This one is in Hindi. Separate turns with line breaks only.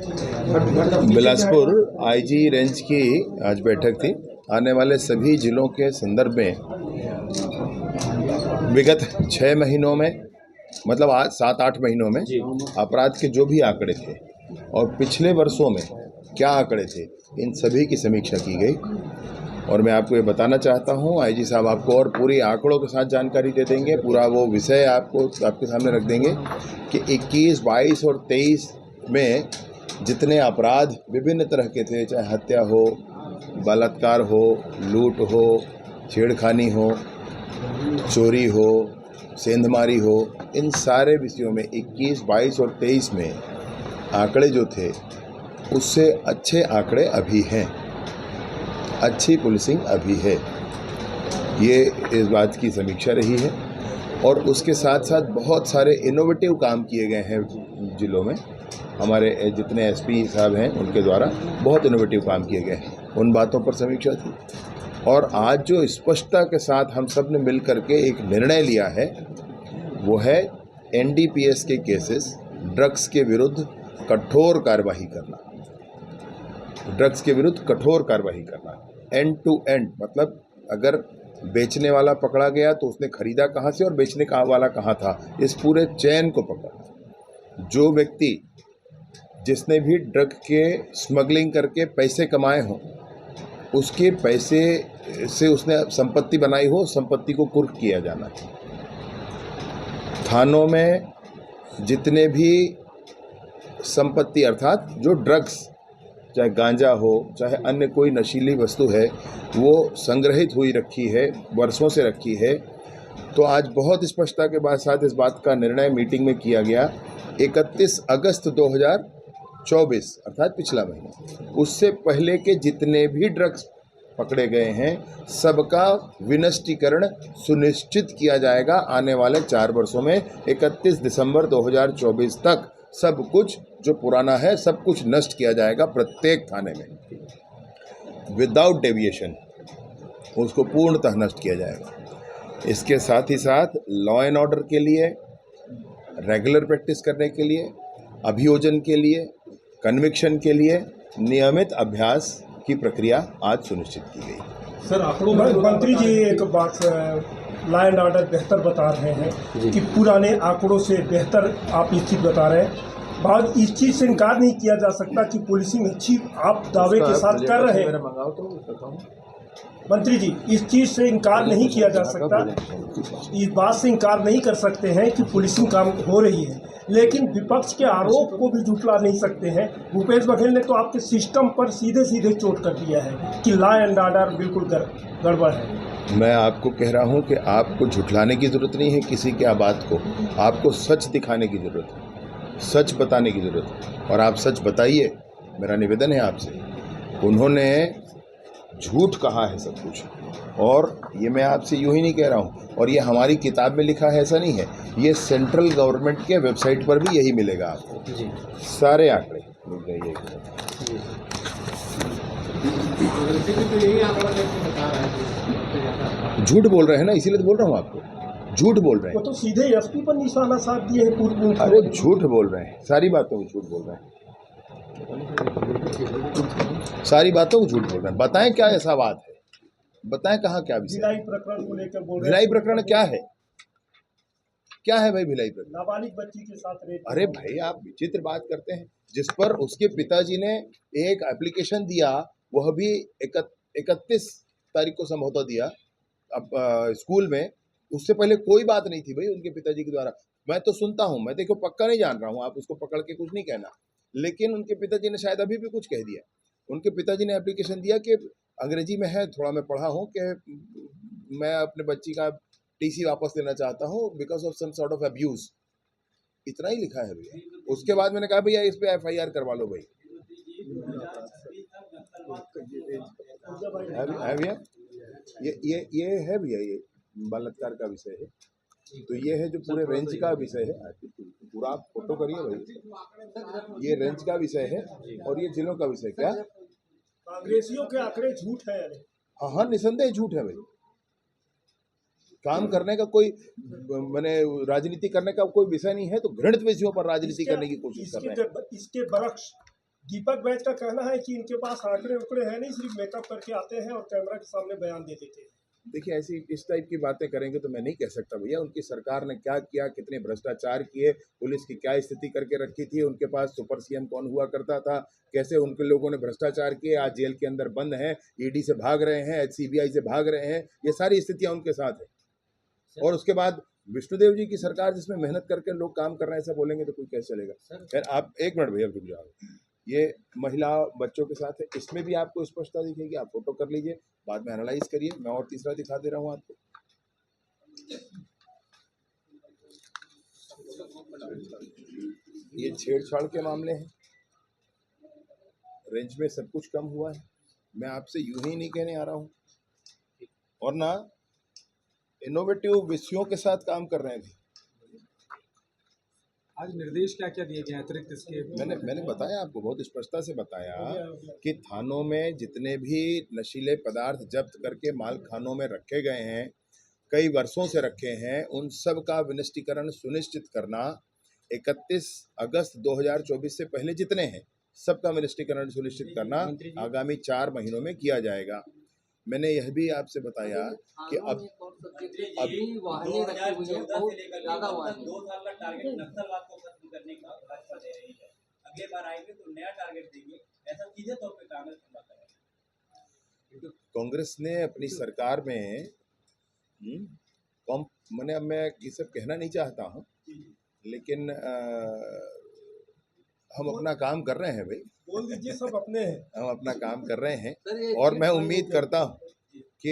बिलासपुर आईजी रेंज की आज बैठक थी। आने वाले सभी जिलों के संदर्भ में विगत 6 महीनों में, मतलब आज 7-8 महीनों में अपराध के जो भी आंकड़े थे और पिछले वर्षों में क्या आंकड़े थे, इन सभी की समीक्षा की गई। और मैं आपको ये बताना चाहता हूँ, आईजी साहब आपको और पूरी आंकड़ों के साथ जानकारी दे देंगे, पूरा वो विषय आपको आपके सामने रख देंगे कि 21, 22 और 23 में जितने अपराध विभिन्न तरह के थे, चाहे हत्या हो, बलात्कार हो, लूट हो, छेड़खानी हो, चोरी हो, सेंधमारी हो, इन सारे विषयों में 21, 22 और 23 में आंकड़े जो थे उससे अच्छे आंकड़े अभी हैं, अच्छी पुलिसिंग अभी है। ये इस बात की समीक्षा रही है। और उसके साथ साथ बहुत सारे इनोवेटिव काम किए गए हैं जिलों में। हमारे जितने एसपी साहब हैं उनके द्वारा बहुत इनोवेटिव काम किए गए हैं, उन बातों पर समीक्षा थी। और आज जो स्पष्टता के साथ हम सब ने मिल करके एक निर्णय लिया है वो है एनडीपीएस के केसेस, ड्रग्स के विरुद्ध कठोर कार्रवाई करना, ड्रग्स के विरुद्ध कठोर कार्रवाई करना, एंड टू एंड, मतलब अगर बेचने वाला पकड़ा गया तो उसने खरीदा कहाँ से और बेचने का वाला कहाँ था, इस पूरे चैन को पकड़ना। जो व्यक्ति जिसने भी ड्रग के स्मगलिंग करके पैसे कमाए हों, उसके पैसे से उसने संपत्ति बनाई हो, संपत्ति को कुर्क किया जाना है। थानों में जितने भी संपत्ति अर्थात जो ड्रग्स, चाहे गांजा हो, चाहे अन्य कोई नशीली वस्तु है, वो संग्रहित हुई रखी है, वर्षों से रखी है। तो आज बहुत स्पष्टता के साथ इस बात का निर्णय मीटिंग में किया गया। 31 अगस्त 2024 अर्थात पिछला महीना, उससे पहले के जितने भी ड्रग्स पकड़े गए हैं सबका विनष्टीकरण सुनिश्चित किया जाएगा। आने वाले 4 वर्षों में 31 दिसंबर 2024 तक सब कुछ जो पुराना है सब कुछ नष्ट किया जाएगा, प्रत्येक थाने में विदाउट डेविएशन उसको पूर्णतः नष्ट किया जाएगा। इसके साथ ही साथ लॉ एंड ऑर्डर के लिए, रेगुलर प्रैक्टिस करने के लिए, अभियोजन के लिए, कन्विक्शन के लिए नियमित अभ्यास की प्रक्रिया आज सुनिश्चित की गई।
सर, आंकड़ों मंत्री जी एक बात, लॉ एंड ऑर्डर बेहतर बता रहे हैं कि पुराने आंकड़ों से बेहतर आप इस चीज़ बता रहे हैं। बाद इस चीज़ से इनकार नहीं किया जा सकता कि पुलिसिंग अच्छी आप दावे के साथ कर रहे हैं। मंत्री जी, इस चीज़ से इनकार नहीं किया जा सकता, इस बात से इनकार नहीं कर सकते हैं कि पुलिसिंग काम हो रही है, लेकिन विपक्ष के आरोप को भी झुठला नहीं सकते हैं। भूपेश बघेल ने तो आपके सिस्टम पर सीधे सीधे चोट कर दिया है कि लॉ एंड ऑर्डर बिल्कुल गड़बड़ है।
मैं आपको कह रहा हूं कि आपको झुठलाने की ज़रूरत नहीं है किसी की बात को, आपको सच दिखाने की ज़रूरत है, सच बताने की ज़रूरत है। और आप सच बताइए, मेरा निवेदन है आपसे। उन्होंने झूठ कहा है सब कुछ, और ये मैं आपसे यूं ही नहीं कह रहा हूँ, और ये हमारी किताब में लिखा है ऐसा नहीं है, ये सेंट्रल गवर्नमेंट के वेबसाइट पर भी यही मिलेगा आपको जी। सारे आंकड़े मिल जाइए। झूठ बोल रहे हैं ना, इसीलिए तो बोल रहा हूँ आपको, झूठ बोल रहे हैं।
वो तो सीधे एसपी पर निशाना साध दिए हैं पूर्व।
अरे झूठ बोल रहे हैं, सारी बातों को झूठ बोल रहे हैं, सारी बातों को झूठ बोल रहे हैं। बताएं क्या ऐसा बात है, बताएं कहाँ क्या विषय।
भिलाई प्रकरण को लेकर बोल रहे हैं।
भिलाई प्रकरण क्या है, क्या है भाई भिलाई प्रकरण?
नाबालिग बच्ची के साथ रेप।
अरे भाई आप विचित्र बात करते हैं। जिस पर उसके पिताजी ने एक एप्लीकेशन दिया, वह भी 31 तारीख को संभवतः दिया अब स्कूल में, उससे पहले कोई बात नहीं थी भाई उनके पिताजी के द्वारा। मैं तो सुनता हूँ, मैं देखो पक्का नहीं जान रहा हूँ, आप उसको पकड़ के कुछ नहीं कहना, लेकिन उनके पिताजी ने शायद अभी भी कुछ कह दिया। उनके पिताजी ने एप्लीकेशन दिया कि अंग्रेजी में है, थोड़ा मैं पढ़ा हूँ, कि मैं अपने बच्ची का टीसी वापस लेना चाहता हूँ because of some sort of abuse, इतना ही लिखा है भैया। उसके बाद मैंने कहा भैया इस पे FIR करवा लो भाई, है भैया, ये है भैया, ये बलात्कार का विषय है। तो ये है जो पूरे रेंज का विषय है, पूरा आप फोटो करिए भाई, ये रेंज का विषय है और ये जिलों का विषय। क्या
कांग्रेसियों के आंकड़े झूठ है?
हाँ, निसंदेह झूठ है भाई। काम करने का कोई, मैंने राजनीति करने का कोई विषय नहीं है, तो घृणित विषयों पर राजनीति करने की कोशिश कर रहे हैं।
इसके बरक्स दीपक बैज का कहना है कि इनके पास आंकड़े उकड़े हैं नहीं, सिर्फ मेकअप करके आते हैं और कैमरा के सामने बयान दे देते हैं।
देखिए, ऐसी इस टाइप की बातें करेंगे तो मैं नहीं कह सकता भैया उनकी सरकार ने क्या किया, कितने भ्रष्टाचार किए, पुलिस की क्या स्थिति करके रखी थी, उनके पास सुपर सीएम कौन हुआ करता था, कैसे उनके लोगों ने भ्रष्टाचार किए, आज जेल के अंदर बंद हैं, ईडी से भाग रहे हैं, सीबीआई से भाग रहे हैं, ये सारी स्थितियां उनके साथ है। और उसके बाद विष्णुदेव जी की सरकार जिसमें मेहनत करके लोग काम कर रहे हैं, ऐसा बोलेंगे तो कोई कैसे चलेगा। खैर आप एक मिनट भैया रुक जाओ, ये महिला बच्चों के साथ है, इसमें भी आपको स्पष्टता दिखेगी, आप फोटो कर लीजिए, बाद में एनालाइज करिए। मैं और तीसरा दिखा दे रहा हूँ आपको। ये छेड़छाड़ के मामले हैं, रेंज में सब कुछ कम हुआ है। मैं आपसे यूं ही नहीं कहने आ रहा हूँ, और ना इनोवेटिव विषयों के साथ काम कर रहे हैं।
आज निर्देश क्या क्या दिए गए अतिरिक्त इसके?
मैंने बताया आपको, बहुत स्पष्टता से बताया कि थानों में जितने भी नशीले पदार्थ जब्त करके माल खानों में रखे गए हैं, कई वर्षों से रखे हैं, उन सब का विनिष्टीकरण सुनिश्चित करना 31 अगस्त 2024 से पहले जितने हैं सबका विनिष्टीकरण सुनिश्चित करना आगामी 4 महीनों में किया जाएगा। मैंने यह भी आपसे बताया कि अब
अभी वाहनें रखी हुई हैं, बहुत ज्यादा वाहनें।
2 साल का टारगेट नक्सलवाद को खत्म करने का भाजपा दे रही है। अगले बार आएंगे तो नया टारगेट देंगे, ऐसा सीधे तौर पे कांग्रेस हमला करेगी।
कांग्रेस ने अपनी सरकार में मैंने अब मैं ये सब कहना नहीं चाहता हूँ, लेकिन हम अपना काम कर रहे हैं भाई,
बोल दीजिए, सब अपने हैं।
हम अपना काम कर रहे हैं
सर, ये
और मैं उम्मीद करता हूँ